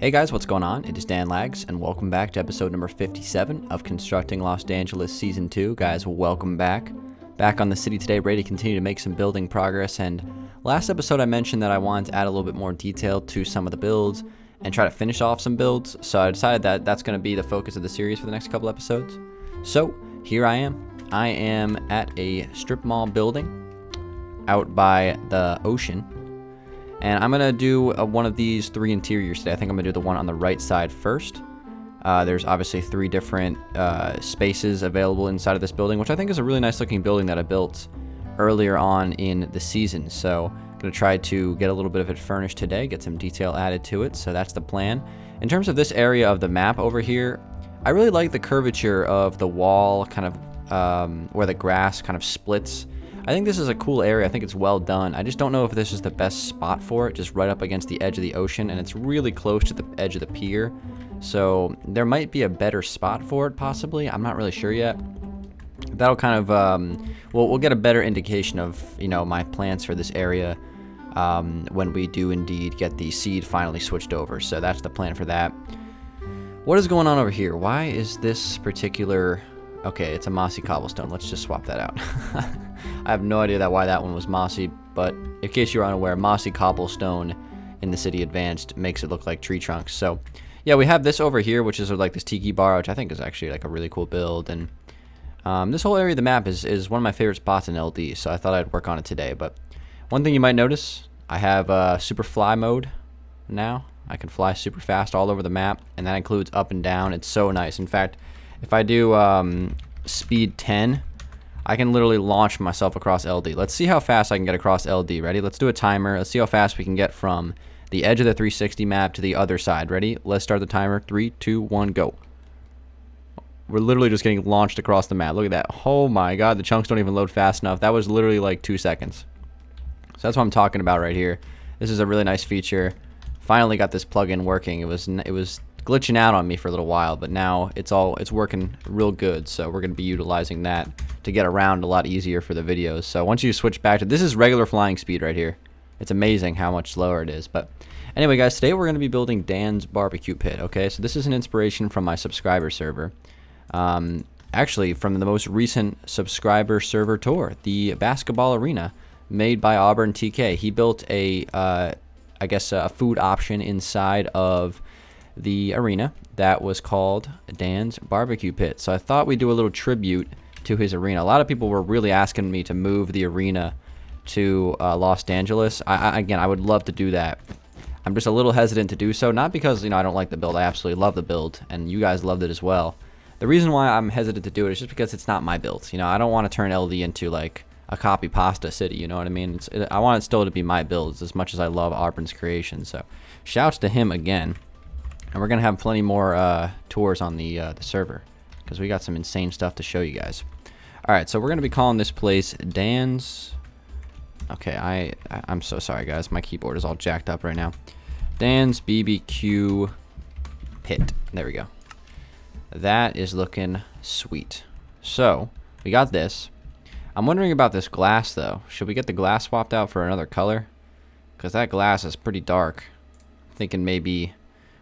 Hey guys, what's going on? It is Dan Lags, and welcome back to episode number 57 of Constructing Los Dangeles Season 2. Guys, welcome back. Back on the city today, ready to continue to make some building progress, and last episode I mentioned that I wanted to add a little bit more detail to some of the builds and try to finish off some builds, so I decided that that's going to be the focus of the series for the next couple episodes. So, here I am. I am at a strip mall building out by the ocean. And I'm going to do one of these three interiors today. I think I'm going to do the one on the right side first. There's obviously three different spaces available inside of this building, which I think is a really nice looking building that I built earlier on in the season. So I'm going to try to get a little bit of it furnished today, get some detail added to it. So that's the plan. In terms of this area of the map over here, I really like the curvature of the wall, kind of where the grass kind of splits. I think this is a cool area. I think it's well done. I just don't know if this is the best spot for it, just right up against the edge of the ocean, and it's really close to the edge of the pier. So there might be a better spot for it, possibly. I'm not really sure yet. That'll kind of, we'll get a better indication of, my plans for this area when we do indeed get the seed finally switched over. So that's the plan for that. What is going on over here? Why is this particular... Okay, it's a mossy cobblestone. Let's just swap that out. I have no idea why that one was mossy, but in case you're unaware, mossy cobblestone in the City Advanced makes it look like tree trunks. So, yeah, we have this over here, which is like this tiki bar, which I think is actually like a really cool build. And this whole area of the map is one of my favorite spots in LD, so I thought I'd work on it today. But one thing you might notice, I have super fly mode now. I can fly super fast all over the map, and that includes up and down. It's so nice. In fact, if I do speed 10, I can literally launch myself across LD. Let's see how fast I can get across LD. Ready? Let's do a timer. Let's see how fast we can get from the edge of the 360 map to the other side. Ready? Let's start the timer. 3, 2, 1, go. We're literally just getting launched across the map. Look at that. Oh my god, the chunks don't even load fast enough. That was literally like 2 seconds. So that's what I'm talking about right here. This is a really nice feature. Finally got this plugin working. It was glitching out on me for a little while, but now it's working real good. So we're going to be utilizing that to get around a lot easier for the videos. So once you switch back to this, is regular flying speed right here. It's amazing how much slower it is. But anyway, guys, today we're going to be building Dan's barbecue pit. Okay, so this is an inspiration from my subscriber server. Actually, from the most recent subscriber server tour, the basketball arena made by Auburn TK. He built a, I guess, a food option inside of the arena that was called Dan's barbecue pit. So I thought we'd do a little tribute to his arena. A lot of people were really asking me to move the arena to Los Dangeles. Again, I would love to do that. I'm just a little hesitant to do so, not because I don't like the build. I absolutely love the build, and you guys loved it as well. The reason why I'm hesitant to do it is just because it's not my build. I don't want to turn LD into like a copy pasta city, you know what I mean? I want it still to be my builds as much as I love Auburn's creation. So shouts to him again. And we're going to have plenty more tours on the server because we got some insane stuff to show you guys. All right, so we're going to be calling this place Dan's... Okay, I'm so sorry, guys. My keyboard is all jacked up right now. Dan's BBQ pit. There we go. That is looking sweet. So, we got this. I'm wondering about this glass, though. Should we get the glass swapped out for another color? Because that glass is pretty dark. I'm thinking maybe...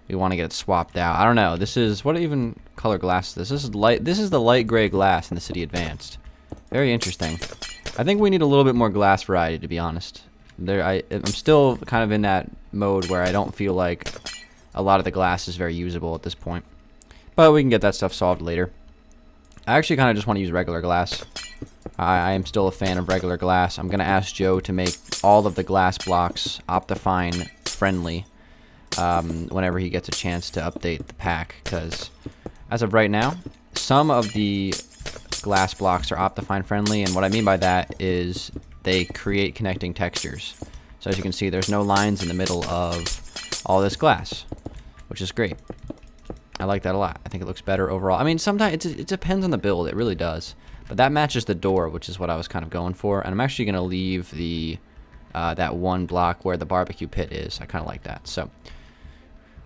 we want to get it swapped out. I don't know. This is, what even color glass is this? This is the light gray glass in the City Advanced. Very interesting. I think we need a little bit more glass variety, to be honest. I'm still kind of in that mode where I don't feel like a lot of the glass is very usable at this point. But we can get that stuff solved later. I actually kind of just want to use regular glass. I am still a fan of regular glass. I'm going to ask Joe to make all of the glass blocks Optifine friendly. Whenever he gets a chance to update the pack, because as of right now, some of the glass blocks are Optifine friendly, and what I mean by that is they create connecting textures. So as you can see, there's no lines in the middle of all this glass, which is great. I like that a lot. I think it looks better overall. I mean, sometimes it depends on the build. It really does. But that matches the door, which is what I was kind of going for. And I'm actually going to leave the that one block where the barbecue pit is. I kind of like that. So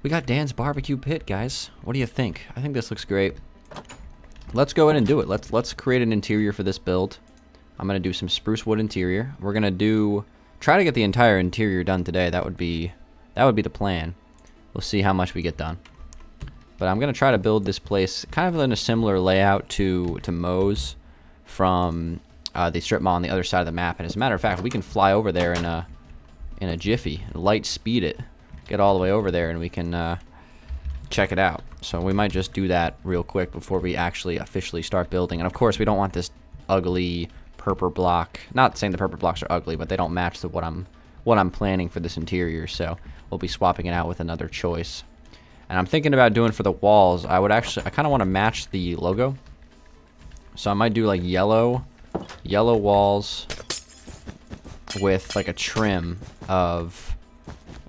we got Dan's barbecue pit, guys. What do you think? I think this looks great. Let's go in and do it. Let's create an interior for this build. I'm going to do some spruce wood interior. We're going to try to get the entire interior done today. That would be the plan. we'll see how much we get done. But I'm going to try to build this place kind of in a similar layout to Moe's from the strip mall on the other side of the map. And as a matter of fact, we can fly over there in a jiffy, light speed it, get all the way over there, and we can check it out. So we might just do that real quick before we actually officially start building. And of course, we don't want this ugly purple block. Not saying the purple blocks are ugly, but they don't match to what I'm planning for this interior. So we'll be swapping it out with another choice. And I'm thinking about doing for the walls. I kind of want to match the logo. So I might do like yellow walls with like a trim of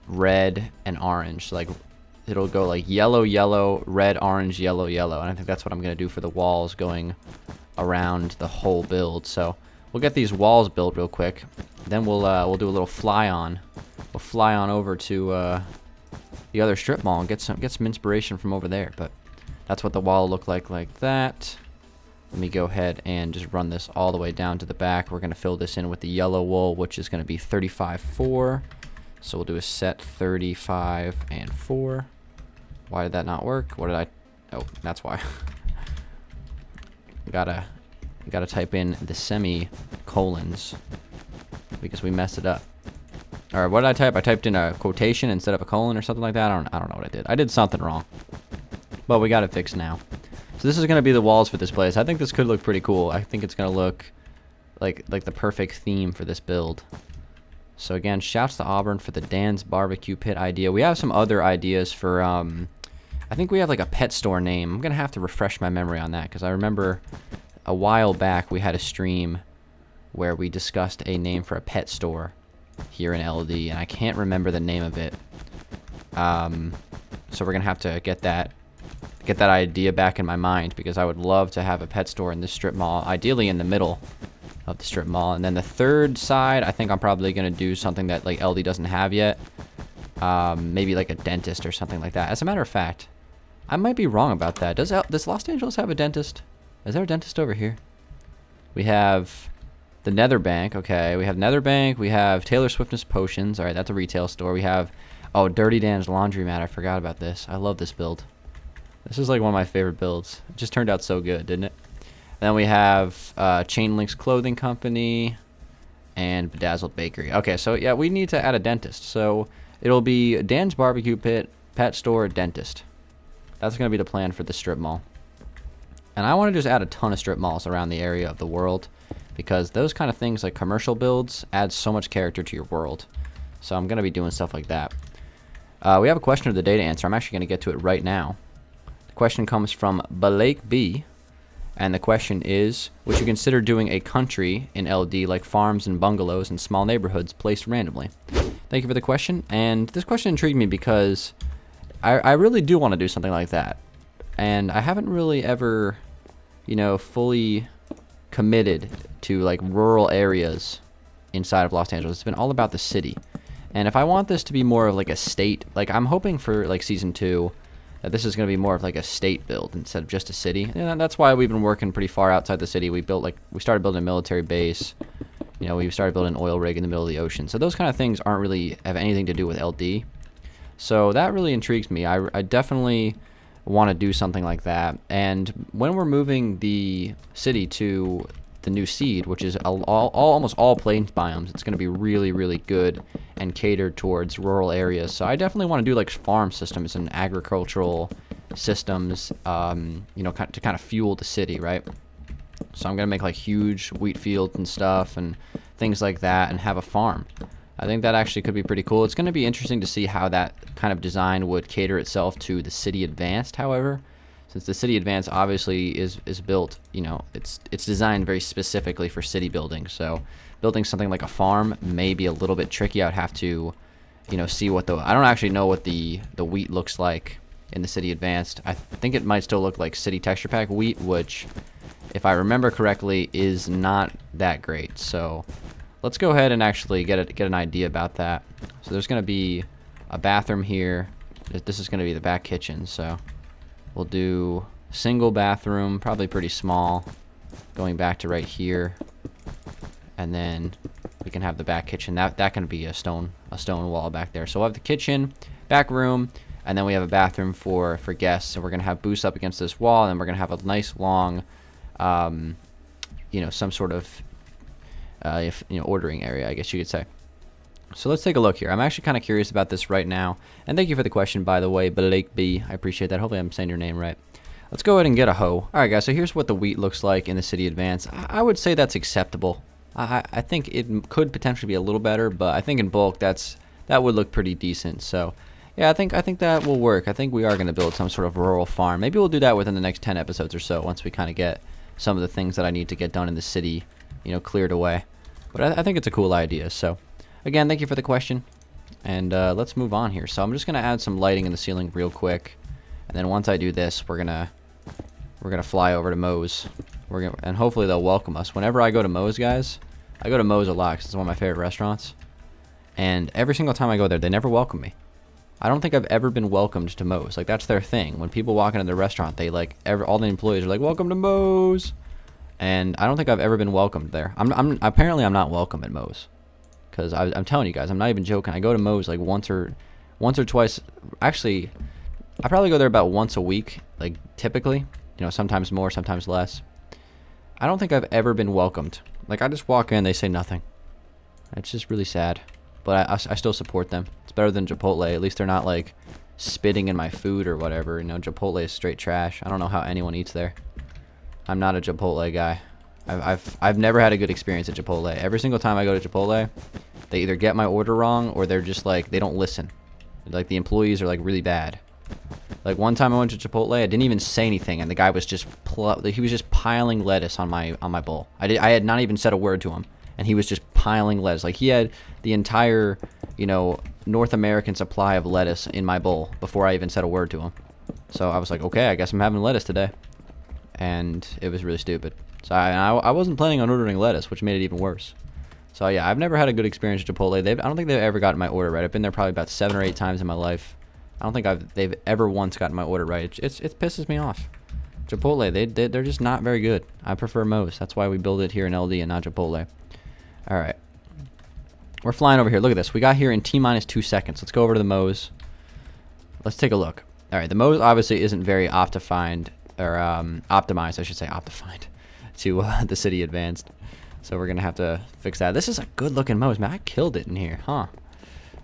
red and orange. Like it'll go like yellow, yellow, red, orange, yellow, yellow. And I think that's what I'm going to do for the walls going around the whole build. So we'll get these walls built real quick. Then we'll do a little fly on. We'll fly on over to the other strip mall and get some inspiration from over there. But that's what the wall will look like that. Let me go ahead and just run this all the way down to the back. We're going to fill this in with the yellow wool, which is going to be 35.4. So we'll do a set 35 and 4. Why did that not work? What did I... Oh, that's why. gotta type in the semicolons because we messed it up. All right, what did I type? I typed in a quotation instead of a colon or something like that. I don't know what I did. I did something wrong, but we got it fixed now. So this is going to be the walls for this place. I think this could look pretty cool. I think it's going to look like the perfect theme for this build. So again, shouts to Auburn for the Dan's barbecue pit idea. We have some other ideas for, I think we have like a pet store name. I'm going to have to refresh my memory on that because I remember a while back we had a stream where we discussed a name for a pet store here in LD, and I can't remember the name of it. So we're going to have to get that idea back in my mind because I would love to have a pet store in this strip mall, ideally in the middle of the strip mall. And then the third side, I think I'm probably going to do something that like LD doesn't have yet. Maybe like a dentist or something like that. As a matter of fact, I might be wrong about that. Does Los Angeles have a dentist? Is there a dentist over here? We have the Nether Bank. Okay, we have Nether Bank. We have Taylor Swiftness Potions. All right, that's a retail store. We have, oh, Dirty Dan's Laundromat. I forgot about this. I love this build. This is like one of my favorite builds. It just turned out so good, didn't it? Then we have Chain Links Clothing Company and Bedazzled Bakery. Okay, so yeah, we need to add a dentist. So it'll be Dan's Barbecue Pit, Pet Store, Dentist. That's going to be the plan for the strip mall. And I want to just add a ton of strip malls around the area of the world because those kind of things like commercial builds add so much character to your world. So I'm going to be doing stuff like that. We have a question of the day to answer. I'm actually going to get to it right now. The question comes from Blake B. And the question is, would you consider doing a country in LD like farms and bungalows in small neighborhoods placed randomly? Thank you for the question. And this question intrigued me because I really do want to do something like that. And I haven't really ever, fully committed to like rural areas inside of Los Angeles. It's been all about the city. And if I want this to be more of like a state, like I'm hoping for like season 2, that this is going to be more of like a state build instead of just a city. And that's why we've been working pretty far outside the city. We started building a military base. We started building an oil rig in the middle of the ocean. So those kind of things aren't really have anything to do with LD. So that really intrigues me. I definitely want to do something like that. And when we're moving the city to the new seed, which is almost all plains biomes, it's going to be really, really good and catered towards rural areas. So I definitely want to do like farm systems and agricultural systems, to kind of fuel the city, right? So I'm going to make like huge wheat fields and stuff and things like that and have a farm. I think that actually could be pretty cool. It's going to be interesting to see how that kind of design would cater itself to the City Advanced, however. Since the City Advanced obviously is built, it's designed very specifically for city building. So building something like a farm may be a little bit tricky. I would have to, see what I don't actually know what the wheat looks like in the City Advanced. I think it might still look like City Texture Pack wheat, which, if I remember correctly, is not that great. So let's go ahead and actually get an idea about that. So there's going to be a bathroom here. This is going to be the back kitchen. So we'll do single bathroom, probably pretty small, going back to right here. And then we can have the back kitchen. That can be a stone wall back there. So we'll have the kitchen, back room, and then we have a bathroom for guests. So we're gonna have booths up against this wall, and then we're gonna have a nice long, some sort of, ordering area, I guess you could say. So let's take a look here. I'm actually kind of curious about this right now. And thank you for the question, by the way, Blake B. I appreciate that. Hopefully I'm saying your name right. Let's go ahead and get a hoe. All right, guys, so here's what the wheat looks like in the city advance. I would say that's acceptable. I think it could potentially be a little better, but I think in bulk that would look pretty decent. So yeah, I think that will work. I think we are going to build some sort of rural farm. Maybe we'll do that within the next 10 episodes or so, once we kind of get some of the things that I need to get done in the city, cleared away. But I think it's a cool idea. So again, thank you for the question, and let's move on here. So I'm just gonna add some lighting in the ceiling real quick, and then once I do this, we're gonna fly over to Moe's. And hopefully they'll welcome us. Whenever I go to Moe's, guys, I go to Moe's a lot because it's one of my favorite restaurants, and every single time I go there, they never welcome me. I don't think I've ever been welcomed to Moe's. Like, that's their thing. When people walk into the restaurant, they all the employees are like, "Welcome to Moe's," and I don't think I've ever been welcomed there. Apparently I'm not welcome at Moe's. Because I'm telling you guys, I'm not even joking. I go to Moe's like once or twice. Actually, I probably go there about once a week, like typically. Sometimes more, sometimes less. I don't think I've ever been welcomed. Like, I just walk in, they say nothing. It's just really sad. But I still support them. It's better than Chipotle. At least they're not like spitting in my food or whatever. Chipotle is straight trash. I don't know how anyone eats there. I'm not a Chipotle guy. I've never had a good experience at Chipotle. Every single time I go to Chipotle, they either get my order wrong or they're just like, they don't listen. Like, the employees are like really bad. Like, one time I went to Chipotle, I didn't even say anything, and the guy was just he was just piling lettuce on my bowl. I had not even said a word to him, and he was just piling lettuce. Like, he had the entire North American supply of lettuce in my bowl before I even said a word to him. So I was like, okay, I guess I'm having lettuce today, and it was really stupid. So I wasn't planning on ordering lettuce, which made it even worse. So yeah, I've never had a good experience at Chipotle. I don't think they've ever gotten my order right. I've been there probably about 7 or 8 times in my life. I don't think they've ever once gotten my order right. It pisses me off. Chipotle, they're just not very good. I prefer Moe's. That's why we build it here in LD and not Chipotle. All right, we're flying over here. Look at this. We got here in T-minus 2 seconds. Let's go over to the Moe's. Let's take a look. All right, the Moe's obviously isn't very optimized, I should say, to the city advanced. So we're gonna have to fix that. This is a good looking Moe's, man. I killed it in here, huh?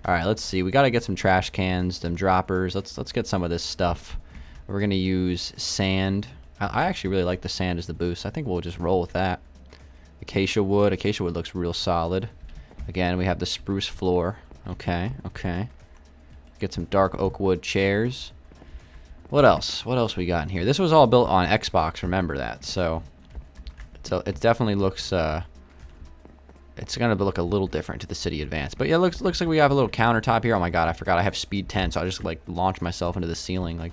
All right, let's see. We gotta get some trash cans, some droppers. Let's get some of this stuff. We're gonna use sand. I actually really like the sand as the boost. I think we'll just roll with that. Acacia wood. Acacia wood looks real solid. Again, we have the spruce floor. Okay. Get some dark oak wood chairs. What else? What else we got in here? This was all built on Xbox. Remember that. So it definitely looks. It's gonna look a little different to the city advance. But yeah, looks like we have a little countertop here. Oh my god, I forgot I have speed 10, so I just like launched myself into the ceiling like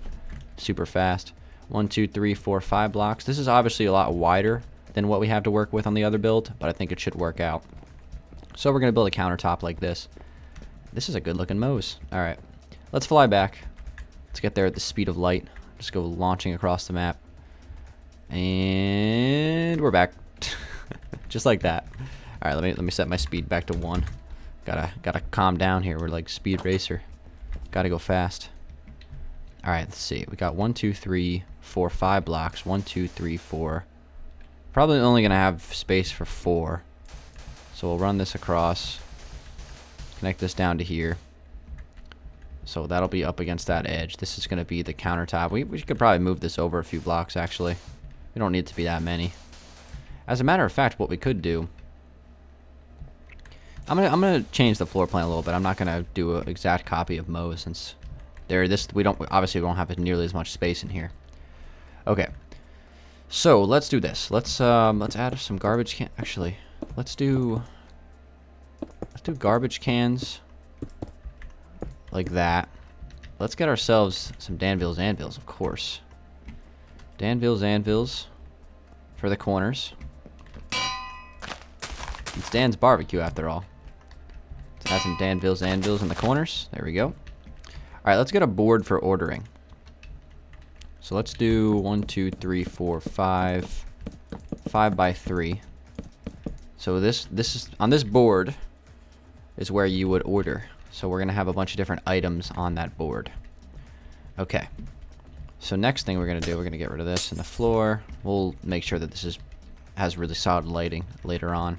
super fast. 1, 2, 3, 4, 5 blocks. This is obviously a lot wider than what we have to work with on the other build, but I think it should work out. So we're gonna build a countertop like this. This is a good looking Moe's. All right, let's fly back. Let's get there at the speed of light. Just go launching across the map. And we're back. Just like that. All right, let me set my speed back to 1. Gotta calm down here. We're like Speed Racer. Gotta go fast. All right, let's see. We got 1, 2, 3, 4, 5 blocks. 1, 2, 3, 4. Probably only gonna have space for 4. So we'll run this across. Connect this down to here. So that'll be up against that edge. This is gonna be the countertop. We could probably move this over a few blocks actually. We don't need it to be that many. As a matter of fact, what we could do, I'm gonna change the floor plan a little bit. I'm not gonna do an exact copy of Moe's since we don't have nearly as much space in here. Okay, so let's do this. Let's add some garbage can. Actually, let's do garbage cans like that. Let's get ourselves some Danville's anvils, of course. Danville's anvils for the corners. It's Dan's barbecue after all. Let's add some Danville's anvils in the corners. There we go. All right, let's get a board for ordering. So let's do 1, 2, 3, 4, 5. 5 by 3. So this is on this board is where you would order. So we're gonna have a bunch of different items on that board. Okay. So next thing we're going to do, we're going to get rid of this in the floor. We'll make sure that this has really solid lighting later on.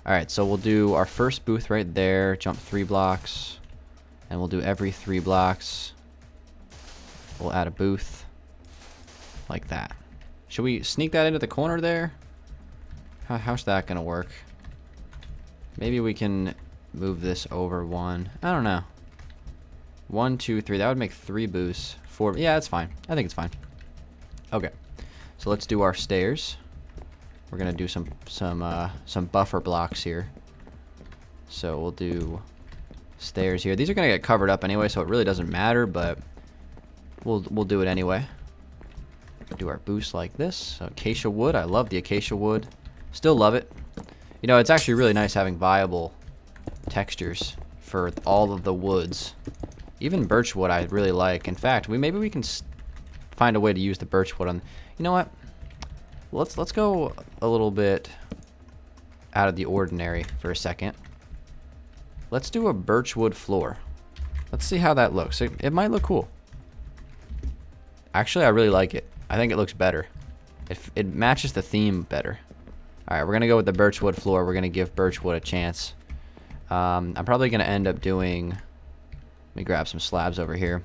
Alright, so we'll do our first booth right there, jump 3 blocks, and we'll do every 3 blocks. We'll add a booth like that. Should we sneak that into the corner there? How's that going to work? Maybe we can move this over 1. I don't know. 1, 2, 3. That would make 3 booths. 4. Yeah, that's fine. I think it's fine. Okay. So let's do our stairs. We're gonna do some buffer blocks here. So we'll do stairs here. These are gonna get covered up anyway, so it really doesn't matter. But we'll do it anyway. Do our boost like this. Acacia wood. I love the acacia wood. Still love it. You know, it's actually really nice having viable textures for all of the woods. Even birch wood I really like. In fact, maybe we can find a way to use the birch wood on. You know what? Let's go a little bit out of the ordinary for a second. Let's do a birch wood floor. Let's see how that looks. It might look cool. Actually, I really like it. I think it looks better. It matches the theme better. All right, we're gonna go with the birch wood floor. We're gonna give birch wood a chance. I'm probably gonna end up doing. Let me grab some slabs over here.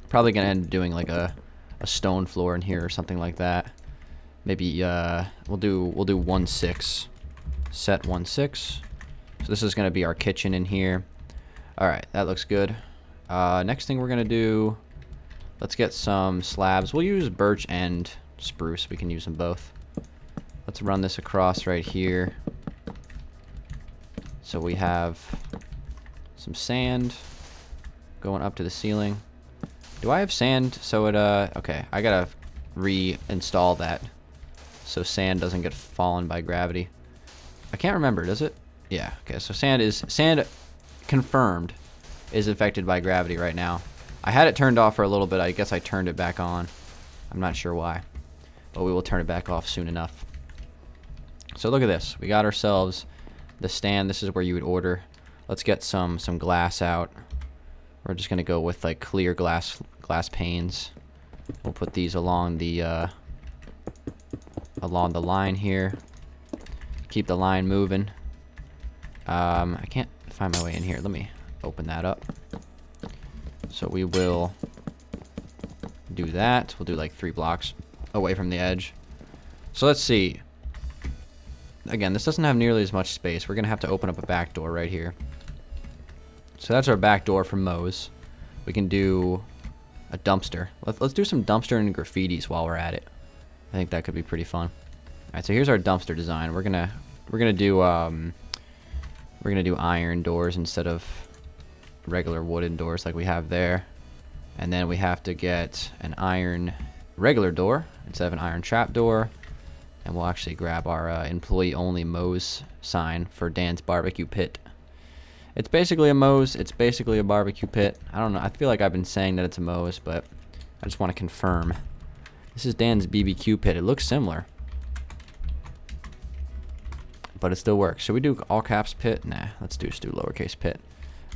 Probably gonna end up doing like a stone floor in here or something like that. Maybe we'll do 1/6. Set 1/6. So this is gonna be our kitchen in here. All right, that looks good. Next thing we're gonna do. Let's get some slabs. We'll use birch and spruce. We can use them both. Let's run this across right here. So we have some sand going up to the ceiling. Do I have sand? So it okay, I gotta reinstall that so sand doesn't get fallen by gravity. I can't remember, does it? Yeah, okay, so sand confirmed is affected by gravity right now. I had it turned off for a little bit. I guess I turned it back on. I'm not sure why, but we will turn it back off soon enough. So look at this. We got ourselves the stand. This is where you would order. Let's get some glass out. We're just gonna go with like clear glass panes. We'll put these along the line here. Keep the line moving. I can't find my way in here. Let me open that up. So we will do that. We'll do like 3 blocks away from the edge. So let's see. Again, this doesn't have nearly as much space. We're gonna have to open up a back door right here. So that's our back door for Moe's. We can do a dumpster. Let's do some dumpster and graffitis while we're at it. I think that could be pretty fun. All right, so here's our dumpster design. We're gonna do iron doors instead of regular wooden doors like we have there. And then we have to get an iron regular door instead of an iron trap door. And we'll actually grab our employee only Moe's sign for Dan's barbecue pit. It's basically a Moe's. It's basically a barbecue pit. I don't know. I feel like I've been saying that it's a Moe's, but I just want to confirm. This is Dan's BBQ pit. It looks similar, but it still works. Should we do all caps pit? Nah, let's just do lowercase pit.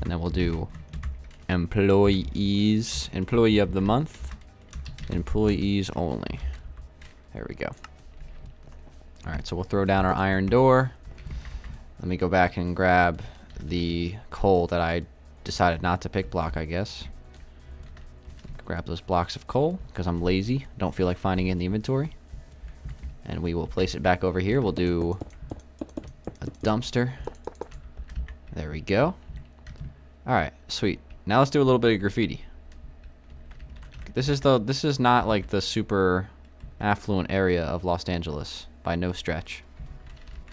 And then we'll do employees, employee of the month, employees only. There we go. All right, so we'll throw down our iron door. Let me go back and grab the coal that I decided not to pick block, I guess. Grab those blocks of coal because I'm lazy. Don't feel like finding it in the inventory. And we will place it back over here. We'll do a dumpster. There we go. All right, sweet. Now let's do a little bit of graffiti. This is not like the super affluent area of Los Angeles by no stretch.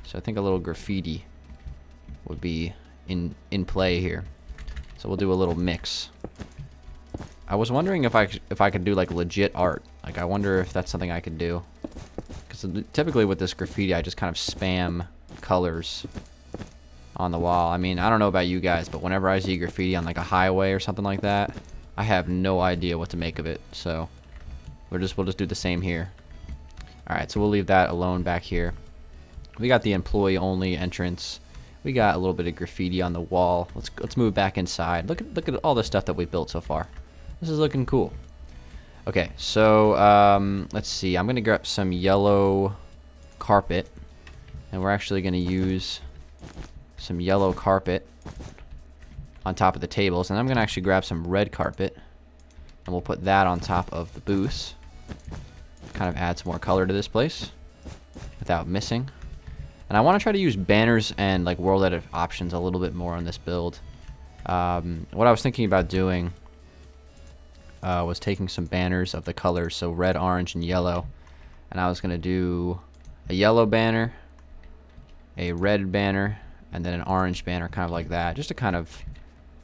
So I think a little graffiti would be in play here. So we'll do a little mix. I was wondering if I could do like legit art. Like I wonder if that's something I could do. Because typically with this graffiti, I just kind of spam colors on the wall. I mean, I don't know about you guys, but whenever I see graffiti on like a highway or something like that, I have no idea what to make of it. So we'll just do the same here. All right, so we'll leave that alone back here. We got the employee only entrance. We got a little bit of graffiti on the wall. Let's move back inside. Look at all the stuff that we built so far. This is looking cool. Okay, so let's see. I'm gonna grab some yellow carpet, and we're actually gonna use some yellow carpet on top of the tables, and I'm gonna actually grab some red carpet, and we'll put that on top of the booths. Kind of add some more color to this place without missing. And I want to try to use banners and like world edit options a little bit more on this build. What I was thinking about doing was taking some banners of the colors, so red, orange, and yellow, and I was gonna do a yellow banner, a red banner, and then an orange banner, kind of like that, just to kind of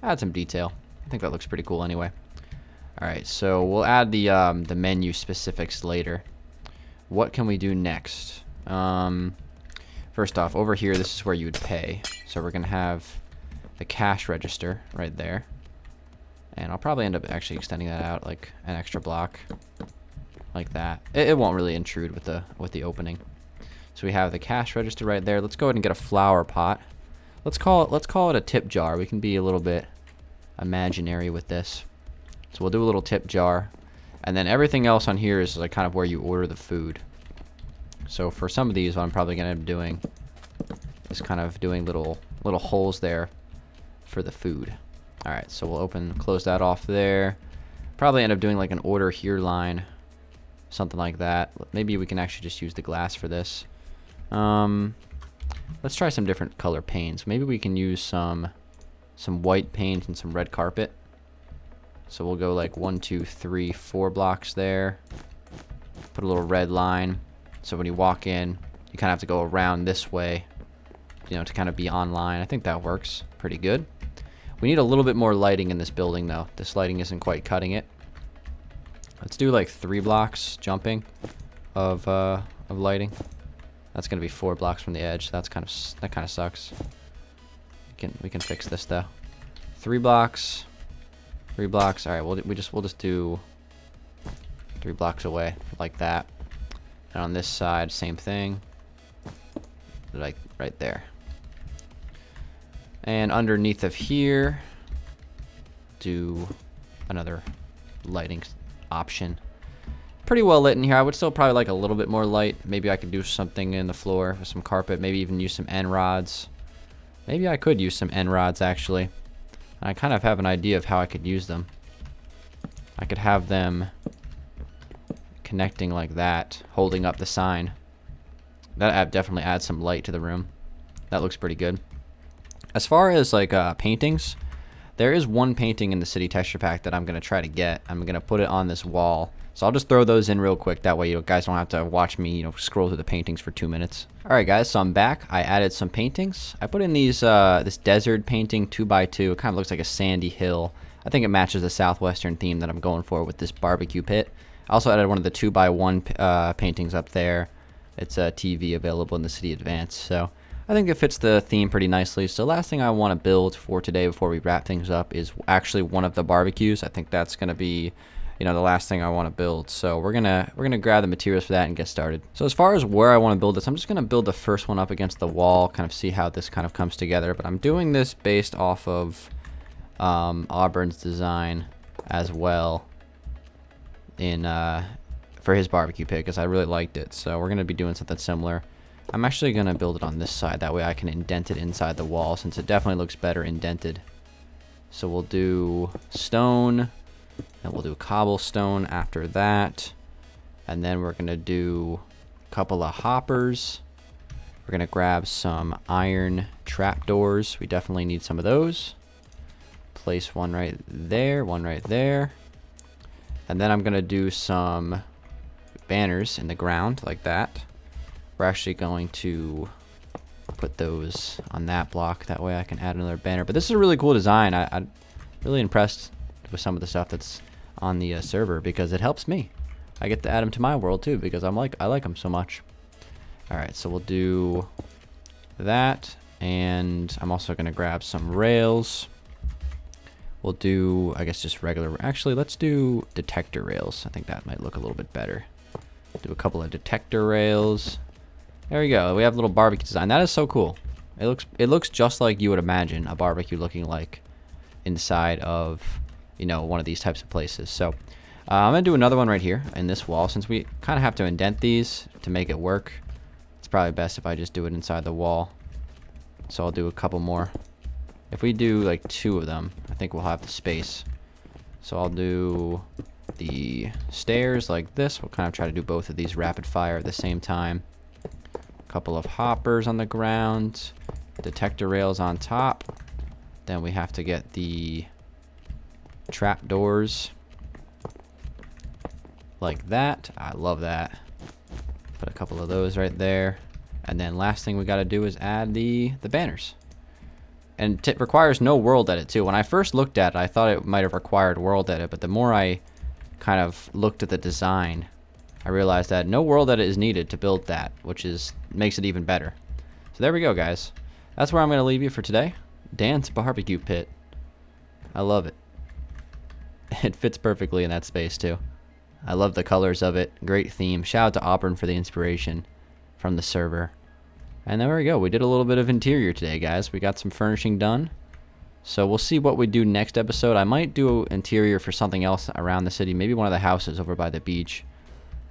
add some detail. I think that looks pretty cool anyway. Alright, so we'll add the menu specifics later. What can we do next? First off, over here, this is where you would pay. So we're going to have the cash register right there. And I'll probably end up actually extending that out like an extra block. Like that. It won't really intrude with the opening. So we have the cash register right there. Let's go ahead and get a flower pot. Let's call it a tip jar. We can be a little bit imaginary with this. So we'll do a little tip jar, and then everything else on here is like kind of where you order the food. So for some of these, what I'm probably gonna end up doing is kind of doing little holes there for the food. All right, so we'll close that off there. Probably end up doing like an order here line, something like that. Maybe we can actually just use the glass for this. Let's try some different color paints. Maybe we can use some white paint and some red carpet. So we'll go like 1, 2, 3, 4 blocks there. Put a little red line. So when you walk in, you kind of have to go around this way, you know, to kind of be online. I think that works pretty good. We need a little bit more lighting in this building, though. This lighting isn't quite cutting it. Let's do like 3 blocks jumping of lighting. That's gonna be 4 blocks from the edge. That kind of sucks. We can fix this though. 3 blocks. 3 blocks. All right, we'll just do 3 blocks away like that. And on this side, same thing. Like right there. And underneath of here, do another lighting option. Pretty well lit in here. I would still probably like a little bit more light. Maybe I could do something in the floor with some carpet. Maybe even use some end rods. Maybe I could use some end rods actually. I kind of have an idea of how I could use them. I could have them connecting like that, holding up the sign. That definitely adds some light to the room. That looks pretty good. As far as like paintings, there is one painting in the city texture pack that I'm going to try to get. I'm going to put it on this wall. So I'll just throw those in real quick. That way you guys don't have to watch me, scroll through the paintings for 2 minutes. All right, guys. So I'm back. I added some paintings. I put in these this desert painting 2x2. It kind of looks like a sandy hill. I think it matches the southwestern theme that I'm going for with this barbecue pit. I also added one of the 2x1 paintings up there. It's a TV available in the city advance. So I think it fits the theme pretty nicely. So last thing I want to build for today before we wrap things up is actually one of the barbecues. I think that's going to be the last thing I want to build. So we're gonna grab the materials for that and get started. So as far as where I want to build this, I'm just gonna build the first one up against the wall, kind of see how this kind of comes together. But I'm doing this based off of Auburn's design as well for his barbecue pit, because I really liked it. So we're gonna be doing something similar. I'm actually gonna build it on this side, that way I can indent it inside the wall, since it definitely looks better indented. So we'll do stone. And we'll do cobblestone after that. And then we're going to do a couple of hoppers. We're going to grab some iron trapdoors. We definitely need some of those. Place one right there, one right there. And then I'm going to do some banners in the ground like that. We're actually going to put those on that block. That way I can add another banner. But this is a really cool design. I'm really impressed with some of the stuff that's on the server, because it helps me. I get to add them to my world too, because I like them so much. Alright, so we'll do that, and I'm also going to grab some rails. We'll do, I guess, just regular, actually let's do detector rails. I think that might look a little bit better. Do a couple of detector rails. There we go. We have a little barbecue design. That is so cool. It looks just like you would imagine a barbecue looking like inside of you know, one of these types of places. So I'm going to do another one right here in this wall. Since we kind of have to indent these to make it work, it's probably best if I just do it inside the wall. So I'll do a couple more. If we do like 2 of them, I think we'll have the space. So I'll do the stairs like this. We'll kind of try to do both of these rapid fire at the same time. A couple of hoppers on the ground, detector rails on top. Then we have to get the trap doors like that. I love that. Put a couple of those right there. And then last thing we got to do is add the banners. And it requires no world edit too. When I first looked at it, I thought it might have required world edit, but the more I kind of looked at the design, I realized that no world edit is needed to build that, which makes it even better. So there we go, guys. That's where I'm going to leave you for today. Dan's barbecue pit. I love it. It fits perfectly in that space too. I love the colors of it. Great theme. Shout out to Auburn for the inspiration from the server. And there we go. We did a little bit of interior today, guys. We got some furnishing done. So we'll see what we do next episode. I might do interior for something else around the city. Maybe one of the houses over by the beach.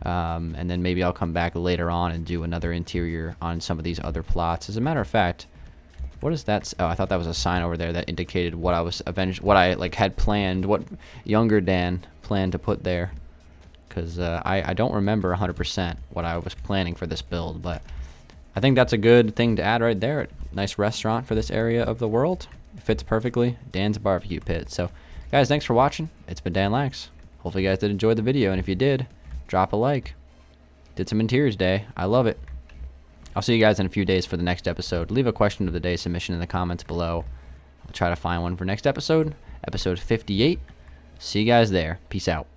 And then maybe I'll come back later on and do another interior on some of these other plots. As a matter of fact, what is that? Oh, I thought that was a sign over there that indicated what I like had planned, what younger Dan planned to put there. Because I don't remember 100% what I was planning for this build, but I think that's a good thing to add right there. Nice restaurant for this area of the world. It fits perfectly. Dan's barbecue pit. So, guys, thanks for watching. It's been Dan Lax. Hopefully you guys did enjoy the video, and if you did, drop a like. Did some interiors day. I love it. I'll see you guys in a few days for the next episode. Leave a question of the day submission in the comments below. I'll try to find one for next episode, episode 58. See you guys there. Peace out.